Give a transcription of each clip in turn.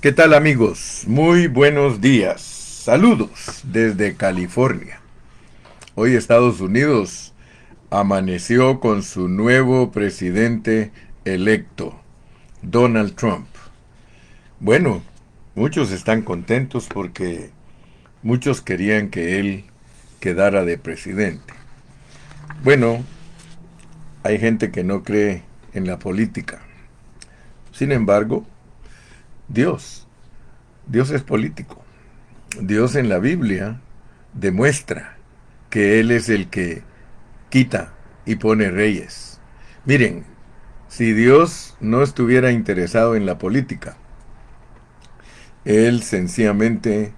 ¿Qué tal amigos? Muy buenos días. Saludos desde California. Hoy Estados Unidos amaneció con su nuevo presidente electo, Donald Trump. Bueno, muchos están contentos porque muchos querían que él quedara de presidente. Bueno, hay gente que no cree en la política. Sin embargo, Dios, Dios es político. Dios en la Biblia demuestra que Él es el que quita y pone reyes. Miren, si Dios no estuviera interesado en la política, Él sencillamente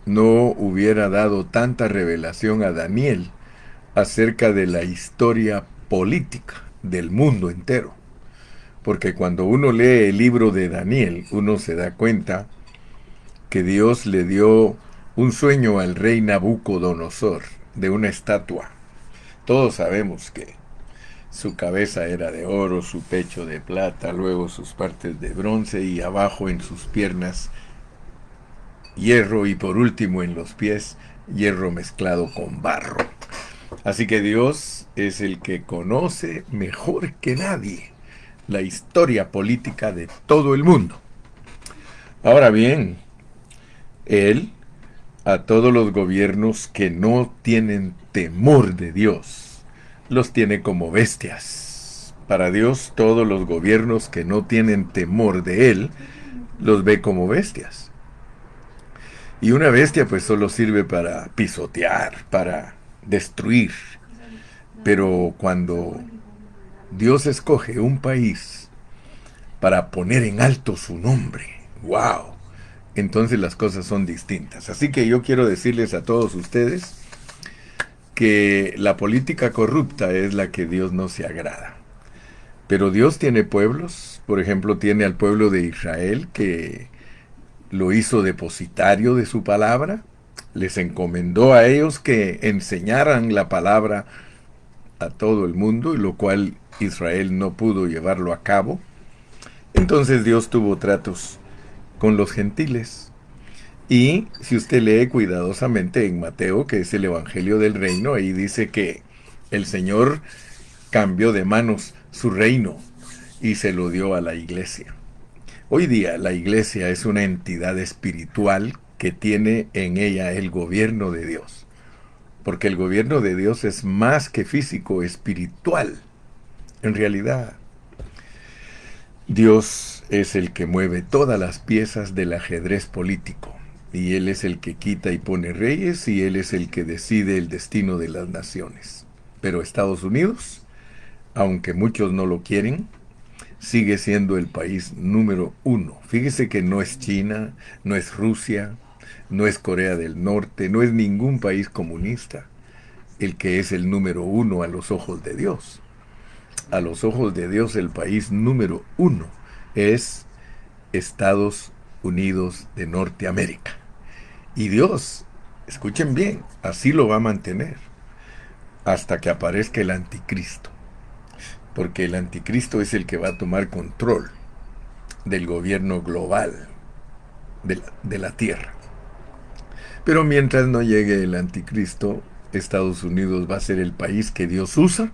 no hubiera dado tanta revelación a Daniel acerca de la historia política del mundo entero. Porque cuando uno lee el libro de Daniel, uno se da cuenta que Dios le dio un sueño al rey Nabucodonosor de una estatua. Todos sabemos que su cabeza era de oro, su pecho de plata, luego sus partes de bronce y abajo en sus piernas hierro y por último en los pies hierro mezclado con barro. Así que Dios es el que conoce mejor que nadie la historia política de todo el mundo. Ahora bien, Él a todos los gobiernos que no tienen temor de Dios, los tiene como bestias. Para Dios, todos los gobiernos que no tienen temor de Él, los ve como bestias. Y una bestia pues solo sirve para pisotear, para destruir. Pero cuando Dios escoge un país para poner en alto su nombre, wow, entonces las cosas son distintas. Así que yo quiero decirles a todos ustedes que la política corrupta es la que Dios no se agrada. Pero Dios tiene pueblos, por ejemplo, tiene al pueblo de Israel que lo hizo depositario de su palabra, les encomendó a ellos que enseñaran la palabra a todo el mundo, y lo cual Israel no pudo llevarlo a cabo. Entonces Dios tuvo tratos con los gentiles. Y si usted lee cuidadosamente en Mateo, que es el Evangelio del Reino, ahí dice que el Señor cambió de manos su reino y se lo dio a la iglesia. Hoy día la iglesia es una entidad espiritual que tiene en ella el gobierno de Dios. Porque el gobierno de Dios es más que físico, espiritual. En realidad, Dios es el que mueve todas las piezas del ajedrez político. Y Él es el que quita y pone reyes, y Él es el que decide el destino de las naciones. Pero Estados Unidos, aunque muchos no lo quieren, sigue siendo el país número uno. Fíjese que no es China, no es Rusia, no es Corea del Norte, no es ningún país comunista el que es el número uno a los ojos de Dios. A los ojos de Dios el país número uno es Estados Unidos de Norteamérica. Y Dios, escuchen bien, así lo va a mantener hasta que aparezca el anticristo. Porque el anticristo es el que va a tomar control del gobierno global de la tierra. Pero mientras no llegue el anticristo, Estados Unidos va a ser el país que Dios usa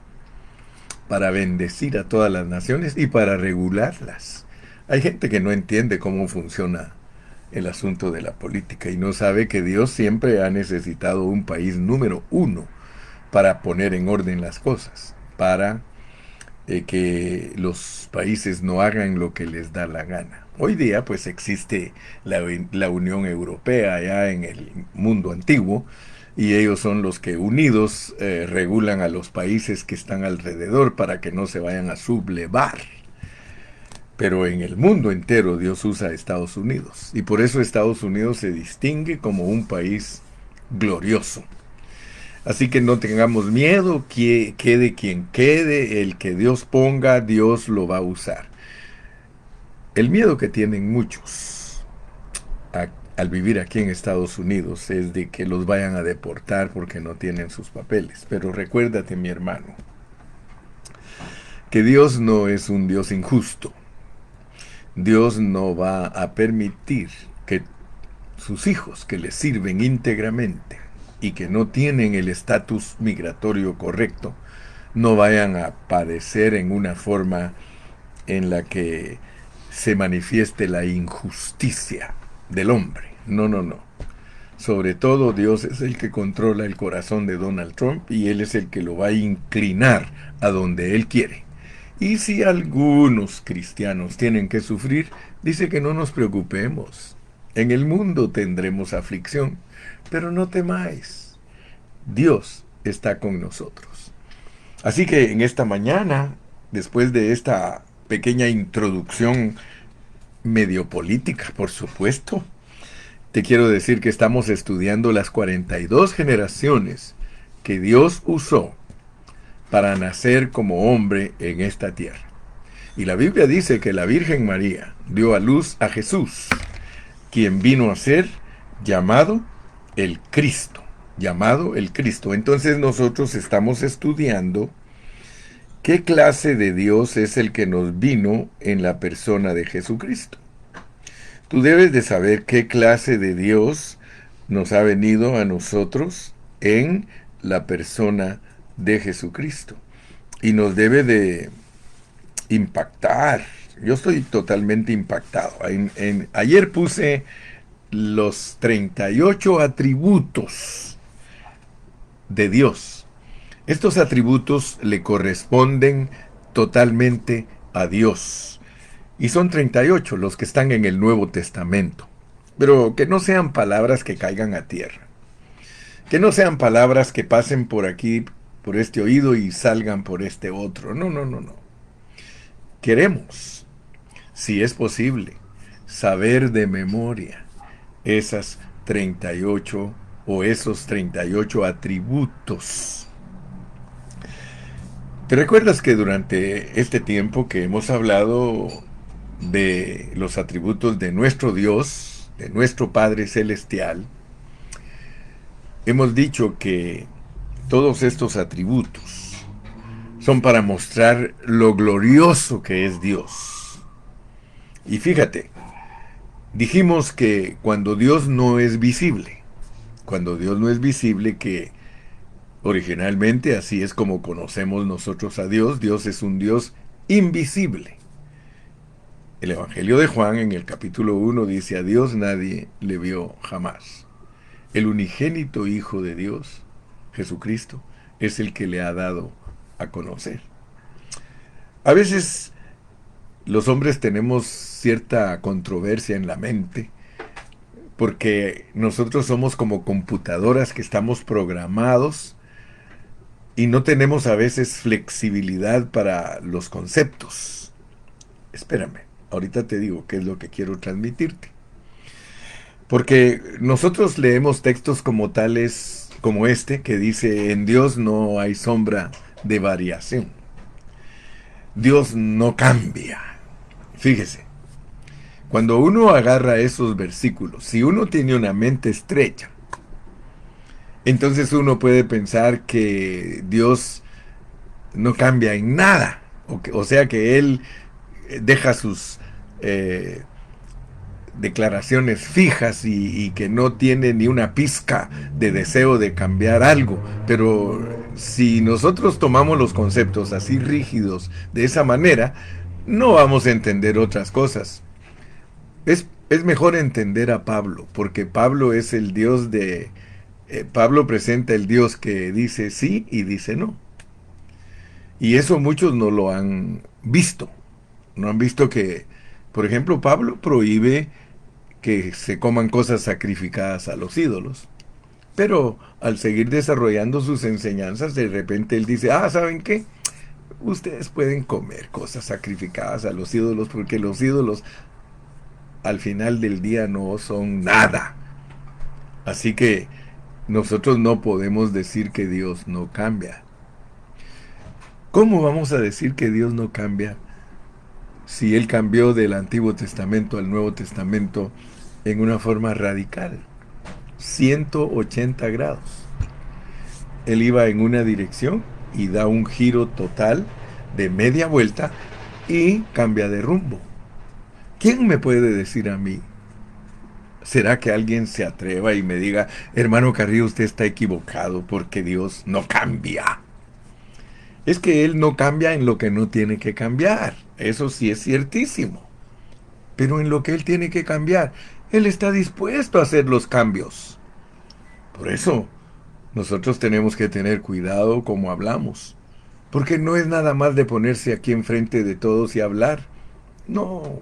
para bendecir a todas las naciones y para regularlas. Hay gente que no entiende cómo funciona el asunto de la política y no sabe que Dios siempre ha necesitado un país número uno para poner en orden las cosas, para que los países no hagan lo que les da la gana. Hoy día pues existe la Unión Europea ya en el mundo antiguo, y ellos son los que unidos regulan a los países que están alrededor para que no se vayan a sublevar. Pero en el mundo entero Dios usa a Estados Unidos, y por eso Estados Unidos se distingue como un país glorioso. Así que no tengamos miedo, que quede quien quede, el que Dios ponga, Dios lo va a usar. El miedo que tienen muchos al vivir aquí en Estados Unidos es de que los vayan a deportar porque no tienen sus papeles. Pero recuérdate, mi hermano, que Dios no es un Dios injusto. Dios no va a permitir que sus hijos que le sirven íntegramente y que no tienen el estatus migratorio correcto, no vayan a padecer en una forma en la que se manifieste la injusticia del hombre. No, no, no. Sobre todo Dios es el que controla el corazón de Donald Trump y Él es el que lo va a inclinar a donde Él quiere. Y si algunos cristianos tienen que sufrir, dice que no nos preocupemos. En el mundo tendremos aflicción, pero no temáis. Dios está con nosotros. Así que en esta mañana, después de esta pequeña introducción medio política, por supuesto, te quiero decir que estamos estudiando las 42 generaciones que Dios usó para nacer como hombre en esta tierra. Y la Biblia dice que la Virgen María dio a luz a Jesús, quien vino a ser llamado el Cristo. Llamado el Cristo. Entonces nosotros estamos estudiando qué clase de Dios es el que nos vino en la persona de Jesucristo. Tú debes de saber qué clase de Dios nos ha venido a nosotros en la persona de Jesucristo. Y nos debe de impactar. Yo estoy totalmente impactado. Ayer puse los 38 atributos de Dios. Estos atributos le corresponden totalmente a Dios. Y son 38 los que están en el Nuevo Testamento. Pero que no sean palabras que caigan a tierra. Que no sean palabras que pasen por aquí, por este oído y salgan por este otro. No, no, no, no. Queremos, si es posible, saber de memoria esas 38 o esos 38 atributos. ¿Te recuerdas que durante este tiempo que hemos hablado de los atributos de nuestro Dios, de nuestro Padre Celestial, hemos dicho que todos estos atributos son para mostrar lo glorioso que es Dios? Y fíjate, dijimos que cuando Dios no es visible, que originalmente así es como conocemos nosotros a Dios, Dios es un Dios invisible. El Evangelio de Juan en el capítulo 1 dice: a Dios nadie le vio jamás. El unigénito Hijo de Dios, Jesucristo, es el que le ha dado a conocer. A veces los hombres tenemos cierta controversia en la mente porque nosotros somos como computadoras que estamos programados y no tenemos a veces flexibilidad para los conceptos. Espérame, ahorita te digo qué es lo que quiero transmitirte. Porque nosotros leemos textos como tales, como este, que dice: en Dios no hay sombra de variación. Dios no cambia. Fíjese, cuando uno agarra esos versículos, si uno tiene una mente estrecha, entonces uno puede pensar que Dios no cambia en nada. O sea que Él deja sus declaraciones fijas y que no tiene ni una pizca de deseo de cambiar algo. Pero si nosotros tomamos los conceptos así rígidos de esa manera, no vamos a entender otras cosas. Es mejor entender a Pablo, porque Pablo es el Dios de... Pablo presenta el Dios que dice sí y dice no. Y eso muchos no lo han visto. No han visto que, por ejemplo, Pablo prohíbe que se coman cosas sacrificadas a los ídolos. Pero al seguir desarrollando sus enseñanzas, de repente él dice: ¿saben qué? Ustedes pueden comer cosas sacrificadas a los ídolos, porque los ídolos al final del día no son nada. Así que nosotros no podemos decir que Dios no cambia. ¿Cómo vamos a decir que Dios no cambia si Él cambió del Antiguo Testamento al Nuevo Testamento en una forma radical? 180 grados. Él iba en una dirección y da un giro total de media vuelta y cambia de rumbo. ¿Quién me puede decir a mí? ¿Será que alguien se atreva y me diga, hermano Carrillo, usted está equivocado porque Dios no cambia? Es que Él no cambia en lo que no tiene que cambiar. Eso sí es ciertísimo. Pero en lo que Él tiene que cambiar, Él está dispuesto a hacer los cambios. Por eso, nosotros tenemos que tener cuidado como hablamos. Porque no es nada más de ponerse aquí enfrente de todos y hablar. No.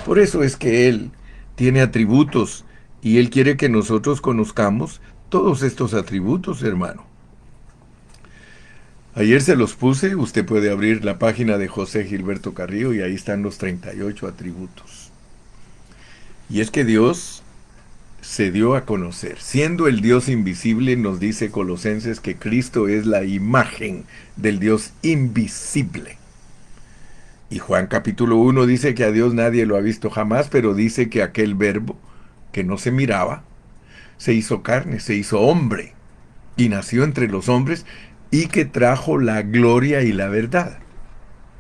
Por eso es que Él tiene atributos y Él quiere que nosotros conozcamos todos estos atributos, hermano. Ayer se los puse, usted puede abrir la página de José Gilberto Carrillo y ahí están los 38 atributos. Y es que Dios se dio a conocer. Siendo el Dios invisible, nos dice Colosenses que Cristo es la imagen del Dios invisible. Y Juan capítulo 1 dice que a Dios nadie lo ha visto jamás, pero dice que aquel verbo que no se miraba, se hizo carne, se hizo hombre, y nació entre los hombres, y que trajo la gloria y la verdad.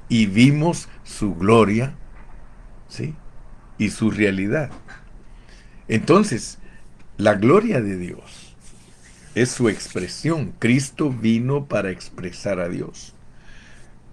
Y vimos su gloria, ¿sí? Y su realidad. Entonces, la gloria de Dios es su expresión. Cristo vino para expresar a Dios.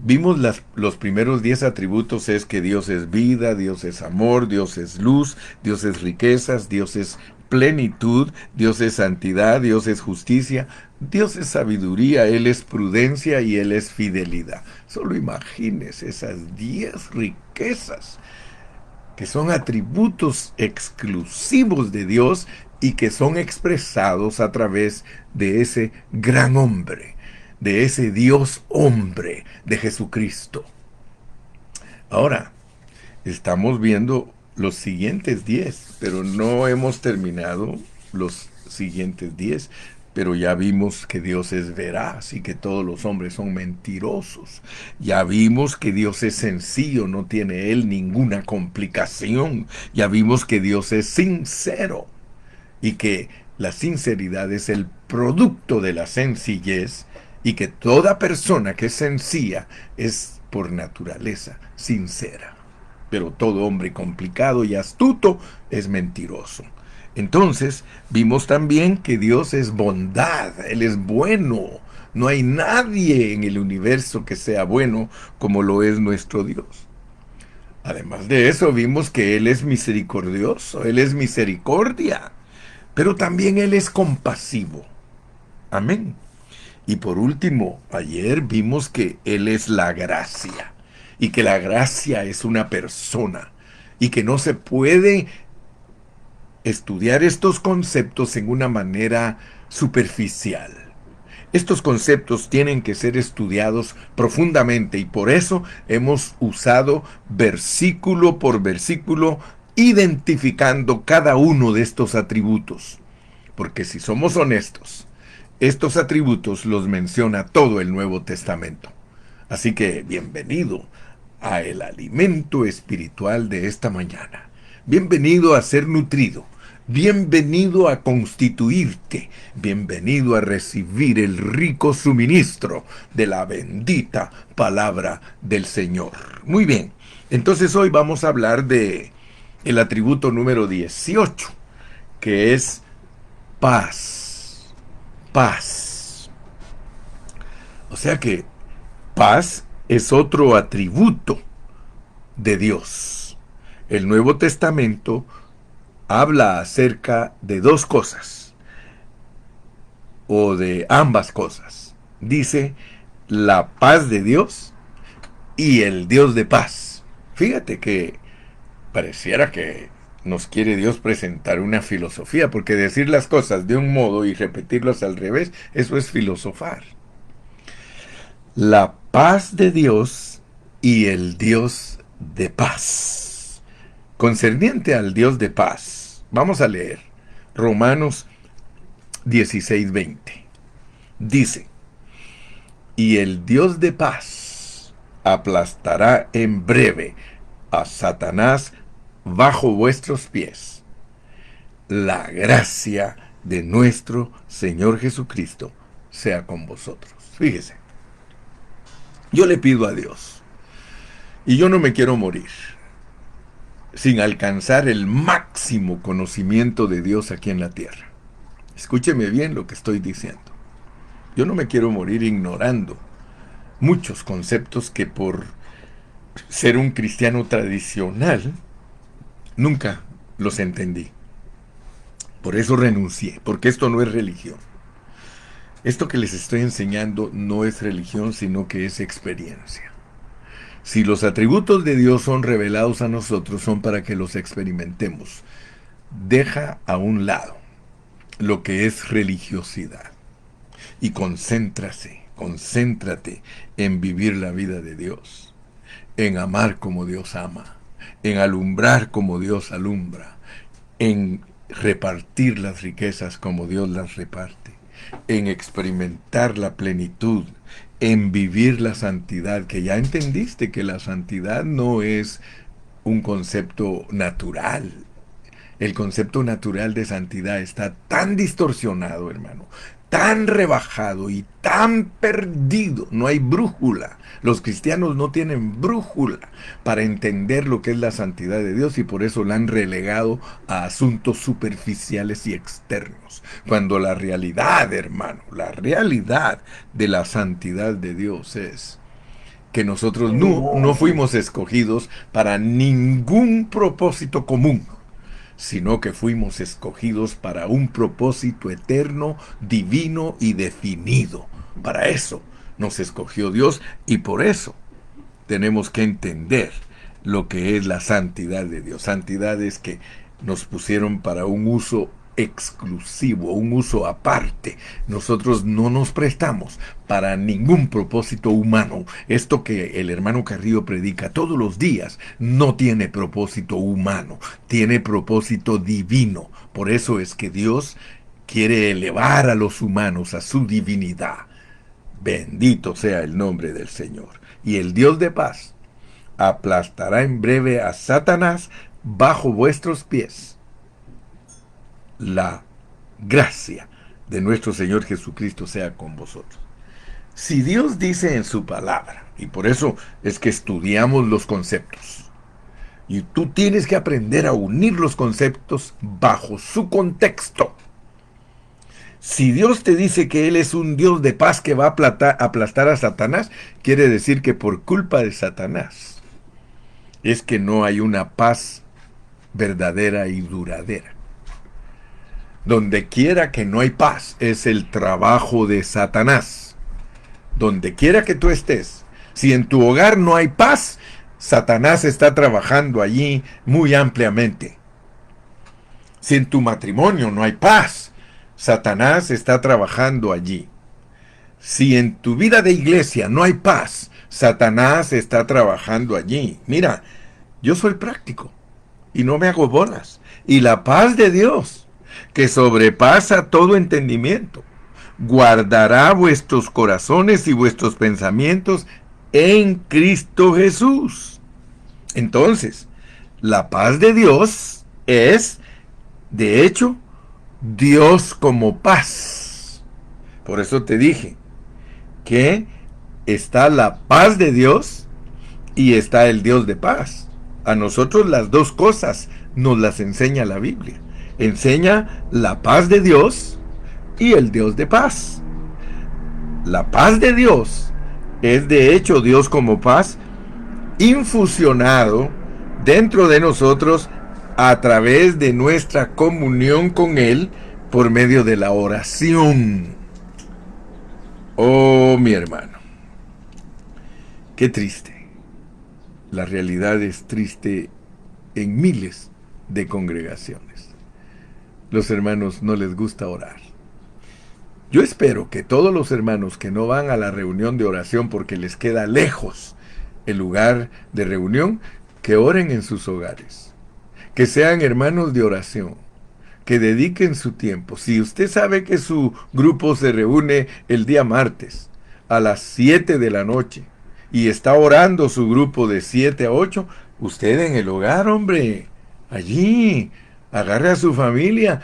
Vimos los primeros 10 atributos, es que Dios es vida, Dios es amor, Dios es luz, Dios es riquezas, Dios es plenitud, Dios es santidad, Dios es justicia, Dios es sabiduría, Él es prudencia y Él es fidelidad. Solo imagínese esas 10 riquezas que son atributos exclusivos de Dios y que son expresados a través de ese gran hombre, de ese Dios hombre, de Jesucristo. Ahora, estamos viendo los siguientes 10, pero no hemos terminado los siguientes 10. Pero ya vimos que Dios es veraz y que todos los hombres son mentirosos. Ya vimos que Dios es sencillo, no tiene Él ninguna complicación. Ya vimos que Dios es sincero y que la sinceridad es el producto de la sencillez y que toda persona que es sencilla es por naturaleza sincera. Pero todo hombre complicado y astuto es mentiroso. Entonces, vimos también que Dios es bondad, Él es bueno. No hay nadie en el universo que sea bueno como lo es nuestro Dios. Además de eso, vimos que Él es misericordioso, Él es misericordia, pero también Él es compasivo. Amén. Y por último, ayer vimos que Él es la gracia y que la gracia es una persona y que no se puede estudiar estos conceptos en una manera superficial. Estos conceptos tienen que ser estudiados profundamente y por eso hemos usado versículo por versículo identificando cada uno de estos atributos. Porque si somos honestos, estos atributos los menciona todo el Nuevo Testamento. Así que bienvenido a el alimento espiritual de esta mañana. Bienvenido a ser nutrido. Bienvenido a constituirte, bienvenido a recibir el rico suministro de la bendita palabra del Señor. Muy bien, entonces hoy vamos a hablar de el atributo número 18, que es paz. Paz. O sea que paz es otro atributo de Dios. El Nuevo Testamento habla acerca de dos cosas, o de ambas cosas. Dice la paz de Dios y el Dios de paz. Fíjate que pareciera que nos quiere Dios presentar una filosofía, porque decir las cosas de un modo y repetirlas al revés, eso es filosofar. La paz de Dios y el Dios de paz. Concerniente al Dios de paz, vamos a leer Romanos 16:20. Dice, y el Dios de paz aplastará en breve a Satanás bajo vuestros pies. La gracia de nuestro Señor Jesucristo sea con vosotros. Fíjese, yo le pido a Dios, y yo no me quiero morir. sin alcanzar el máximo conocimiento de Dios aquí en la tierra. Escúcheme bien lo que estoy diciendo. Yo no me quiero morir ignorando muchos conceptos que por ser un cristiano tradicional nunca los entendí. Por eso renuncié, porque esto no es religión. Esto que les estoy enseñando no es religión, sino que es experiencia. Si los atributos de Dios son revelados a nosotros, son para que los experimentemos. Deja a un lado lo que es religiosidad y concéntrate en vivir la vida de Dios, en amar como Dios ama, en alumbrar como Dios alumbra, en repartir las riquezas como Dios las reparte, en experimentar la plenitud, en vivir la santidad, que ya entendiste que la santidad no es un concepto natural. El concepto natural de santidad está tan distorsionado, hermano, tan rebajado y tan perdido. No hay brújula. Los cristianos no tienen brújula para entender lo que es la santidad de Dios, y por eso la han relegado a asuntos superficiales y externos. Cuando la realidad, hermano, la realidad de la santidad de Dios es que nosotros no fuimos escogidos para ningún propósito común, sino que fuimos escogidos para un propósito eterno, divino y definido. Para eso nos escogió Dios, y por eso tenemos que entender lo que es la santidad de Dios. Santidad es que nos pusieron para un uso exclusivo, un uso aparte. Nosotros no nos prestamos para ningún propósito humano. Esto que el hermano Carrillo predica todos los días no tiene propósito humano, tiene propósito divino. Por eso es que Dios quiere elevar a los humanos a su divinidad. Bendito sea el nombre del Señor. Y el Dios de paz aplastará en breve a Satanás bajo vuestros pies. La gracia de nuestro Señor Jesucristo sea con vosotros. Si Dios dice en su palabra, y por eso es que estudiamos los conceptos, y tú tienes que aprender a unir los conceptos bajo su contexto. Si Dios te dice que Él es un Dios de paz que va a aplastar a Satanás, quiere decir que por culpa de Satanás es que no hay una paz verdadera y duradera. Donde quiera que no hay paz es el trabajo de Satanás. Donde quiera que tú estés, si en tu hogar no hay paz, Satanás está trabajando allí muy ampliamente. Si en tu matrimonio no hay paz, Satanás está trabajando allí. Si en tu vida de iglesia no hay paz, Satanás está trabajando allí. Mira, yo soy práctico y no me hago bolas. Y la paz de Dios, que sobrepasa todo entendimiento, guardará vuestros corazones y vuestros pensamientos en Cristo Jesús. Entonces, la paz de Dios es, de hecho, Dios como paz. Por eso te dije que está la paz de Dios y está el Dios de paz. A nosotros las dos cosas nos las enseña la Biblia. Enseña la paz de Dios y el Dios de paz. La paz de Dios es de hecho Dios como paz infusionado dentro de nosotros a través de nuestra comunión con Él por medio de la oración. Oh, mi hermano, qué triste. La realidad es triste en miles de congregaciones. Los hermanos no les gusta orar. Yo espero que todos los hermanos que no van a la reunión de oración porque les queda lejos el lugar de reunión, que oren en sus hogares, que sean hermanos de oración, que dediquen su tiempo. Si usted sabe que su grupo se reúne el día martes a las 7 de la noche y está orando su grupo de 7 a 8, usted en el hogar, hombre, allí, agarre a su familia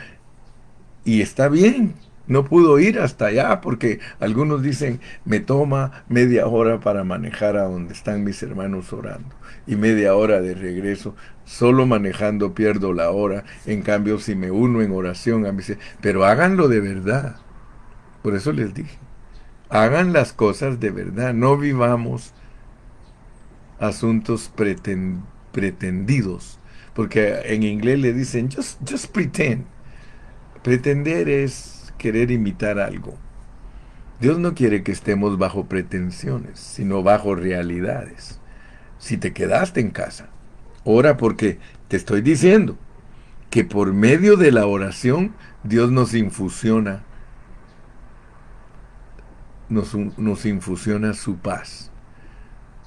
y está bien. No pudo ir hasta allá porque algunos dicen, me toma media hora para manejar a donde están mis hermanos orando y media hora de regreso. Solo manejando pierdo la hora. En cambio, si me uno en oración, a mí se... Pero háganlo de verdad. Por eso les dije, hagan las cosas de verdad. No vivamos asuntos pretendidos. Porque en inglés le dicen, just pretend. Pretender es querer imitar algo. Dios no quiere que estemos bajo pretensiones, sino bajo realidades. Si te quedaste en casa, ora porque te estoy diciendo que por medio de la oración Dios nos infusiona su paz.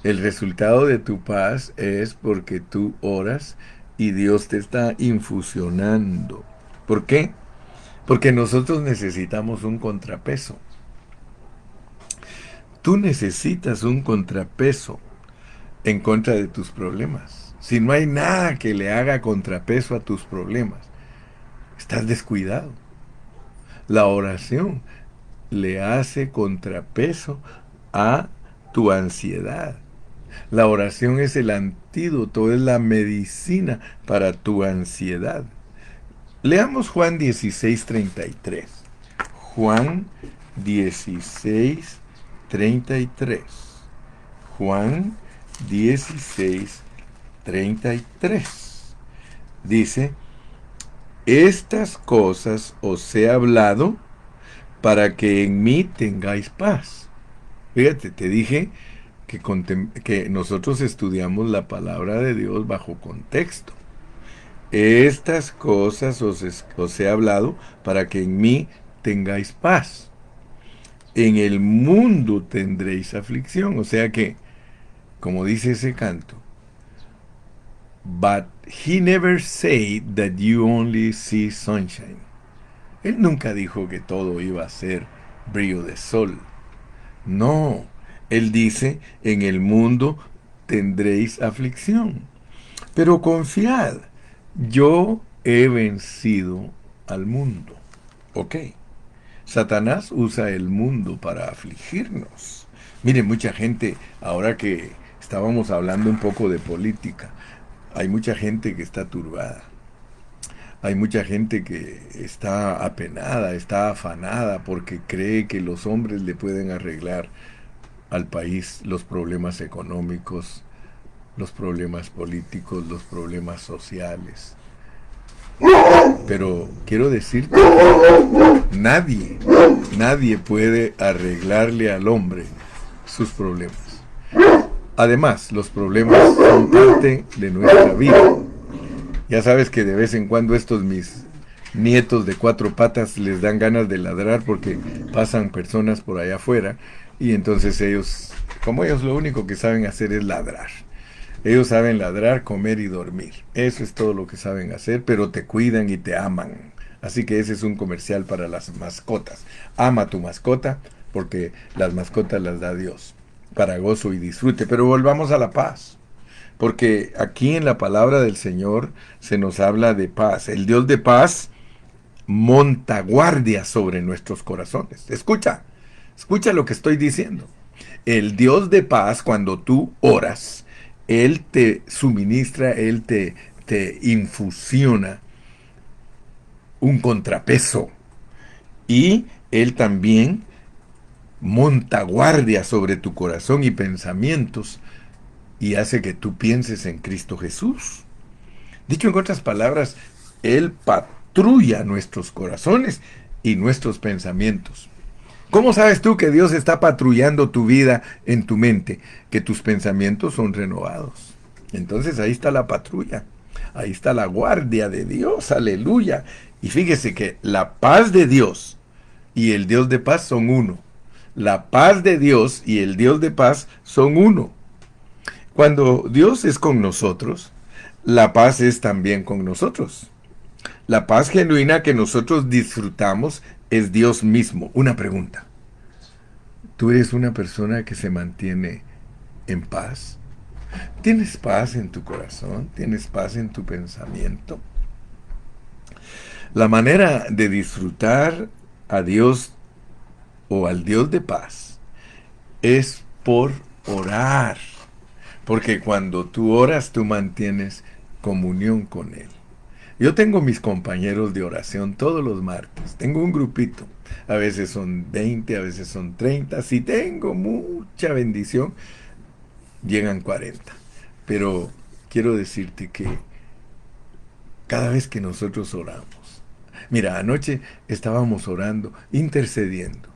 El resultado de tu paz es porque tú oras y Dios te está infusionando. ¿Por qué? Porque nosotros necesitamos un contrapeso. Tú necesitas un contrapeso en contra de tus problemas. Si no hay nada que le haga contrapeso a tus problemas, estás descuidado. La oración le hace contrapeso a tu ansiedad. La oración es el antídoto, es la medicina para tu ansiedad. Leamos Juan 16:33. Juan 16:33. Juan 16:33. Dice, estas cosas os he hablado para que en mí tengáis paz. Fíjate, te dije que nosotros estudiamos la palabra de Dios bajo contexto. Estas cosas os he hablado para que en mí tengáis paz. En el mundo tendréis aflicción. O sea que, como dice ese canto, but he never said that you only see sunshine. Él nunca dijo que todo iba a ser brillo de sol. No, él dice, en el mundo tendréis aflicción. Pero confiad, yo he vencido al mundo. Ok, Satanás usa el mundo para afligirnos. Mire, mucha gente, ahora que estábamos hablando un poco de política, hay mucha gente que está turbada. Hay mucha gente que está apenada, está afanada porque cree que los hombres le pueden arreglar al país los problemas económicos, los problemas políticos, los problemas sociales. Pero quiero decirte, nadie puede arreglarle al hombre sus problemas. Además, los problemas son parte de nuestra vida. Ya sabes que de vez en cuando estos mis nietos de 4 patas les dan ganas de ladrar porque pasan personas por allá afuera y entonces ellos, como ellos lo único que saben hacer es ladrar. Ellos saben ladrar, comer y dormir. Eso es todo lo que saben hacer, pero te cuidan y te aman. Así que ese es un comercial para las mascotas. Ama a tu mascota porque las mascotas las da Dios para gozo y disfrute. Pero volvamos a la paz. Porque aquí en la palabra del Señor se nos habla de paz. El Dios de paz monta guardia sobre nuestros corazones. Escucha lo que estoy diciendo. El Dios de paz, cuando tú oras, Él te suministra, Él te infusiona un contrapeso. Y Él también monta guardia sobre tu corazón y pensamientos y hace que tú pienses en Cristo Jesús. Dicho en otras palabras, Él patrulla nuestros corazones y nuestros pensamientos. ¿Cómo sabes tú que Dios está patrullando tu vida en tu mente? Que tus pensamientos son renovados. Entonces ahí está la patrulla. Ahí está la guardia de Dios. Aleluya. Y fíjese que la paz de Dios y el Dios de paz son uno. La paz de Dios y el Dios de paz son uno. Cuando Dios es con nosotros, la paz es también con nosotros. La paz genuina que nosotros disfrutamos es Dios mismo. Una pregunta. ¿Tú eres una persona que se mantiene en paz? ¿Tienes paz en tu corazón? ¿Tienes paz en tu pensamiento? La manera de disfrutar a Dios o al Dios de paz es por orar. Porque cuando tú oras, tú mantienes comunión con Él. Yo tengo mis compañeros de oración todos los martes. Tengo un grupito. A veces son 20, a veces son 30. Si tengo mucha bendición, llegan 40. Pero quiero decirte que cada vez que nosotros oramos, mira, anoche estábamos orando, intercediendo,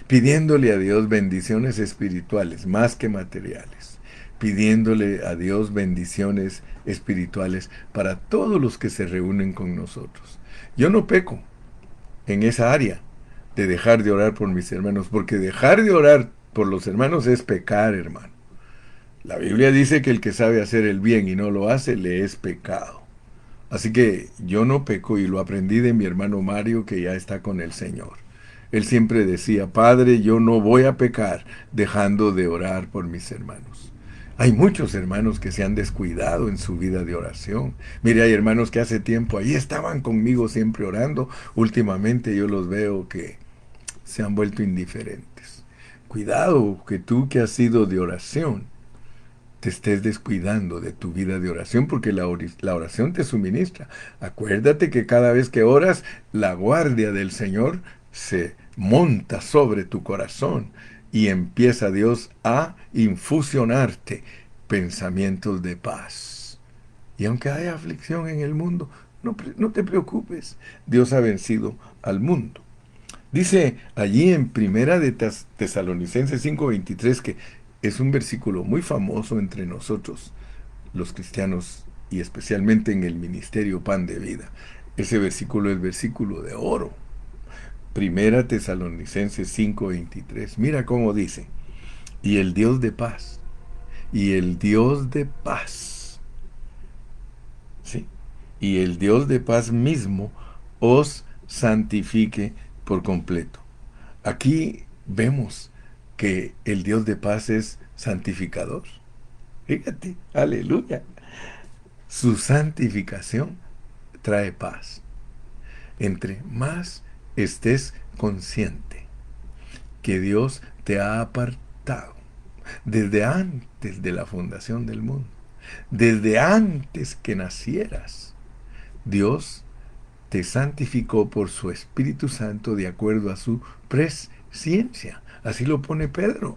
pidiéndole a Dios bendiciones espirituales más que materiales, pidiéndole a Dios bendiciones espirituales para todos los que se reúnen con nosotros. Yo no peco en esa área de dejar de orar por mis hermanos, porque dejar de orar por los hermanos es pecar, hermano. La Biblia dice que el que sabe hacer el bien y no lo hace, le es pecado. Así que yo no peco y lo aprendí de mi hermano Mario, que ya está con el Señor. Él siempre decía, Padre, yo no voy a pecar dejando de orar por mis hermanos. Hay muchos hermanos que se han descuidado en su vida de oración. Mire, hay hermanos que hace tiempo ahí estaban conmigo siempre orando. Últimamente yo los veo que se han vuelto indiferentes. Cuidado que tú que has sido de oración, te estés descuidando de tu vida de oración, porque la oración te suministra. Acuérdate que cada vez que oras, la guardia del Señor se monta sobre tu corazón y empieza Dios a infusionarte pensamientos de paz. Y aunque haya aflicción en el mundo, no te preocupes, Dios ha vencido al mundo. Dice allí en Primera de Tesalonicenses 5:23, que es un versículo muy famoso entre nosotros, los cristianos, y especialmente en el ministerio Pan de Vida. Ese versículo es versículo de oro. Primera Tesalonicenses 5:23. Mira cómo dice, y el Dios de paz, y el Dios de paz, ¿sí? Y el Dios de paz mismo os santifique por completo. Aquí vemos que el Dios de paz es santificador. Fíjate, aleluya. Su santificación trae paz. Entre más estés consciente que Dios te ha apartado desde antes de la fundación del mundo, desde antes que nacieras, Dios te santificó por su Espíritu Santo de acuerdo a su presciencia. Así lo pone Pedro.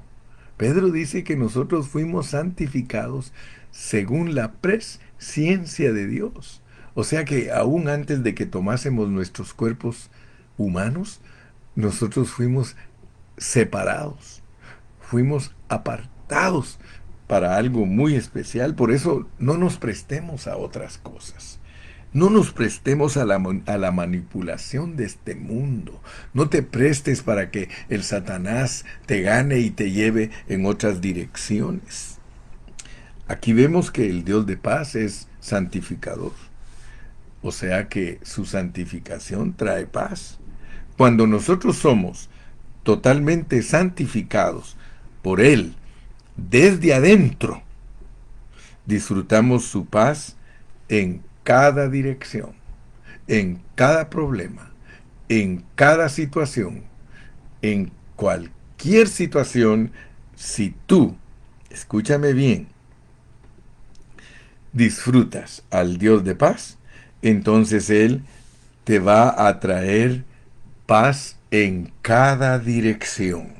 Pedro dice que nosotros fuimos santificados según la presciencia de Dios. O sea que aún antes de que tomásemos nuestros cuerpos humanos, nosotros fuimos separados, fuimos apartados para algo muy especial. Por eso no nos prestemos a otras cosas. No nos prestemos a la manipulación de este mundo. No te prestes para que el Satanás te gane y te lleve en otras direcciones. Aquí vemos que el Dios de paz es santificador. O sea que su santificación trae paz. Cuando nosotros somos totalmente santificados por Él, desde adentro, disfrutamos su paz en cada dirección, en cada problema, en cada situación, en cualquier situación. Si tú, escúchame bien, disfrutas al Dios de paz, entonces Él te va a traer paz en cada dirección.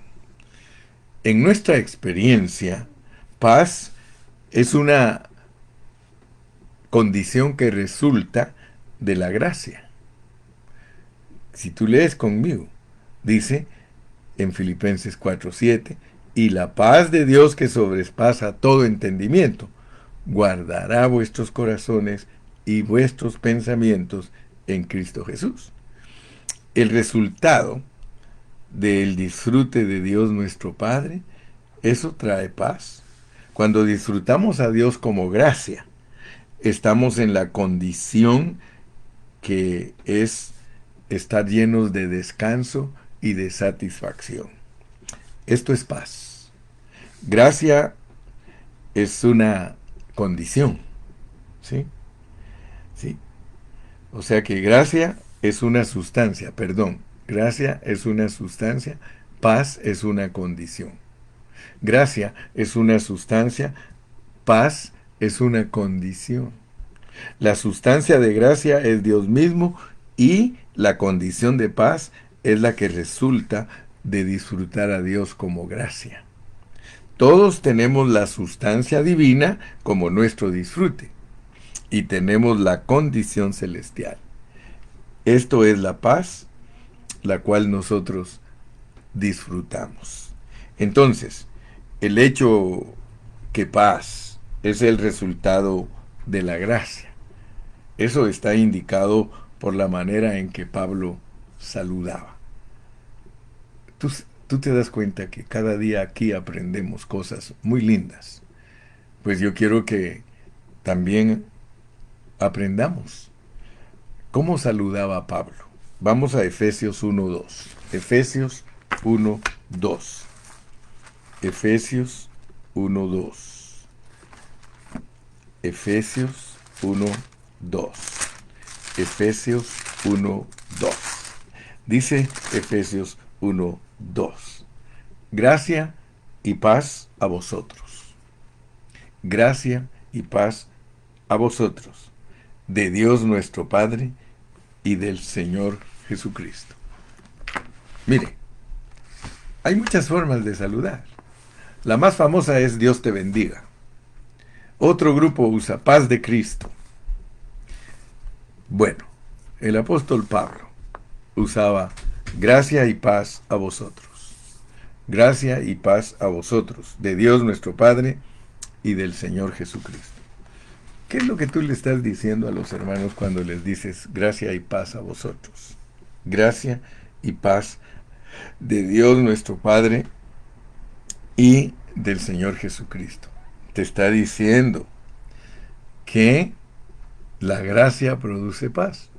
En nuestra experiencia, paz es una condición que resulta de la gracia. Si tú lees conmigo, dice en Filipenses 4:7, y la paz de Dios que sobrepasa todo entendimiento, guardará vuestros corazones y vuestros pensamientos en Cristo Jesús. El resultado del disfrute de Dios nuestro Padre, eso trae paz. Cuando disfrutamos a Dios como gracia, estamos en la condición que es estar llenos de descanso y de satisfacción. Esto es paz. Gracia es una condición, ¿sí? Sí. O sea que gracia es una sustancia, perdón. Gracia es una sustancia, paz es una condición. Gracia es una sustancia, paz es una condición. La sustancia de gracia es Dios mismo y la condición de paz es la que resulta de disfrutar a Dios como gracia. Todos tenemos la sustancia divina como nuestro disfrute y tenemos la condición celestial. Esto es la paz, la cual nosotros disfrutamos. Entonces, el hecho que paz es el resultado de la gracia. Eso está indicado por la manera en que Pablo saludaba. Tú te das cuenta que cada día aquí aprendemos cosas muy lindas. Pues yo quiero que también aprendamos cómo saludaba Pablo. Vamos a Efesios 1:2. Efesios 1:2. Efesios 1:2. Efesios 1:2. Efesios 1:2. Dice Efesios 1:2. Gracia y paz a vosotros. Gracia y paz a vosotros, de Dios nuestro Padre y del Señor Jesucristo. Mire, hay muchas formas de saludar. La más famosa es Dios te bendiga. Otro grupo usa paz de Cristo. Bueno, el apóstol Pablo usaba gracia y paz a vosotros. Gracia y paz a vosotros, de Dios nuestro Padre y del Señor Jesucristo. ¿Qué es lo que tú le estás diciendo a los hermanos cuando les dices gracia y paz a vosotros? Gracia y paz de Dios nuestro Padre y del Señor Jesucristo. Te está diciendo que la gracia produce paz.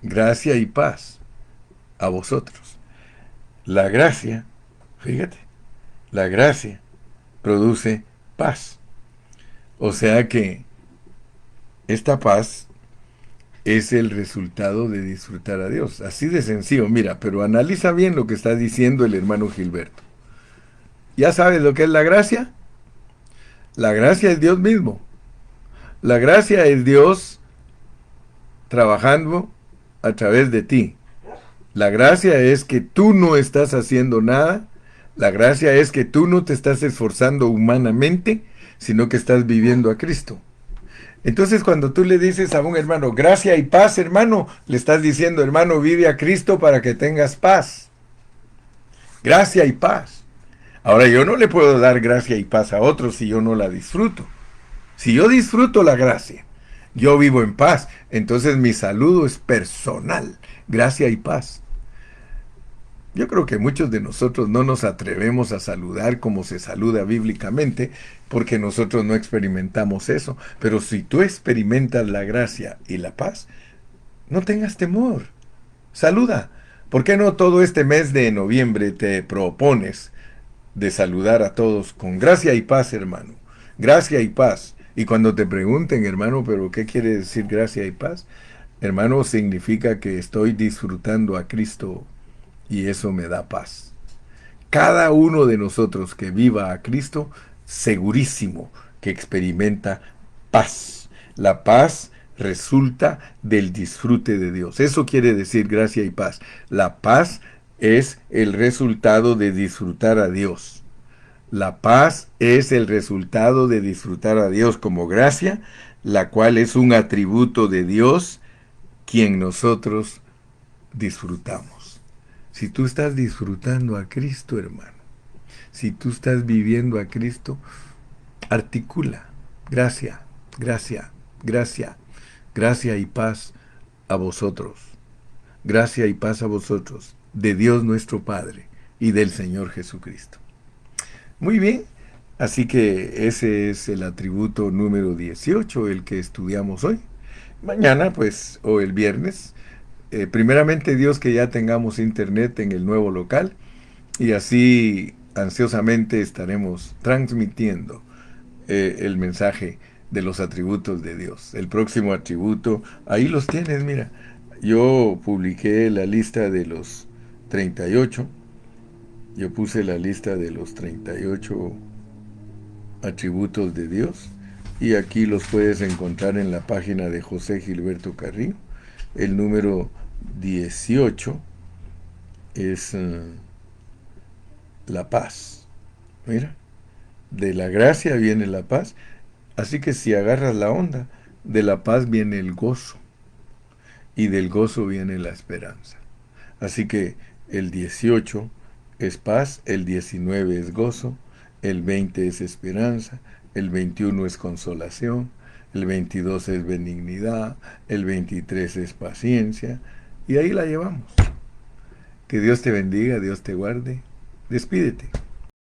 Gracia y paz a vosotros. La gracia, fíjate, la gracia produce paz. O sea que esta paz es el resultado de disfrutar a Dios. Así de sencillo, mira, pero analiza bien lo que está diciendo el hermano Gilberto. ¿Ya sabes lo que es la gracia? La gracia es Dios mismo. La gracia es Dios trabajando a través de ti. La gracia es que tú no estás haciendo nada. La gracia es que tú no te estás esforzando humanamente, sino que estás viviendo a Cristo. Entonces, cuando tú le dices a un hermano, gracia y paz, hermano, le estás diciendo, hermano, vive a Cristo para que tengas paz. Gracia y paz. Ahora, yo no le puedo dar gracia y paz a otros si yo no la disfruto. Si yo disfruto la gracia, yo vivo en paz, entonces mi saludo es personal, gracia y paz. Yo creo que muchos de nosotros no nos atrevemos a saludar como se saluda bíblicamente, porque nosotros no experimentamos eso. Pero si tú experimentas la gracia y la paz, no tengas temor. Saluda. ¿Por qué no todo este mes de noviembre te propones de saludar a todos con gracia y paz, hermano? Gracia y paz. Y cuando te pregunten, hermano, ¿pero qué quiere decir gracia y paz? Hermano, significa que estoy disfrutando a Cristo y eso me da paz. Cada uno de nosotros que viva a Cristo, segurísimo que experimenta paz. La paz resulta del disfrute de Dios. Eso quiere decir gracia y paz. La paz es el resultado de disfrutar a Dios. La paz es el resultado de disfrutar a Dios como gracia, la cual es un atributo de Dios, quien nosotros disfrutamos. Si tú estás disfrutando a Cristo, hermano, si tú estás viviendo a Cristo, articula gracia, gracia, gracia, gracia y paz a vosotros. Gracia y paz a vosotros, de Dios nuestro Padre y del Señor Jesucristo. Muy bien, así que ese es el atributo número 18, el que estudiamos hoy. Mañana, pues, o el viernes, primeramente Dios que ya tengamos internet en el nuevo local y así ansiosamente estaremos transmitiendo el mensaje de los atributos de Dios. El próximo atributo, ahí los tienes, mira. Yo publiqué la lista de los 38. Yo puse la lista de los 38 atributos de Dios y aquí los puedes encontrar en la página de José Gilberto Carrillo. El número 18 es la paz. Mira, de la gracia viene la paz. Así que si agarras la onda, de la paz viene el gozo y del gozo viene la esperanza. Así que el 18 es paz, el 19 es gozo, el 20 es esperanza, el 21 es consolación, el 22 es benignidad, el 23 es paciencia, y ahí la llevamos. Que Dios te bendiga, Dios te guarde. Despídete.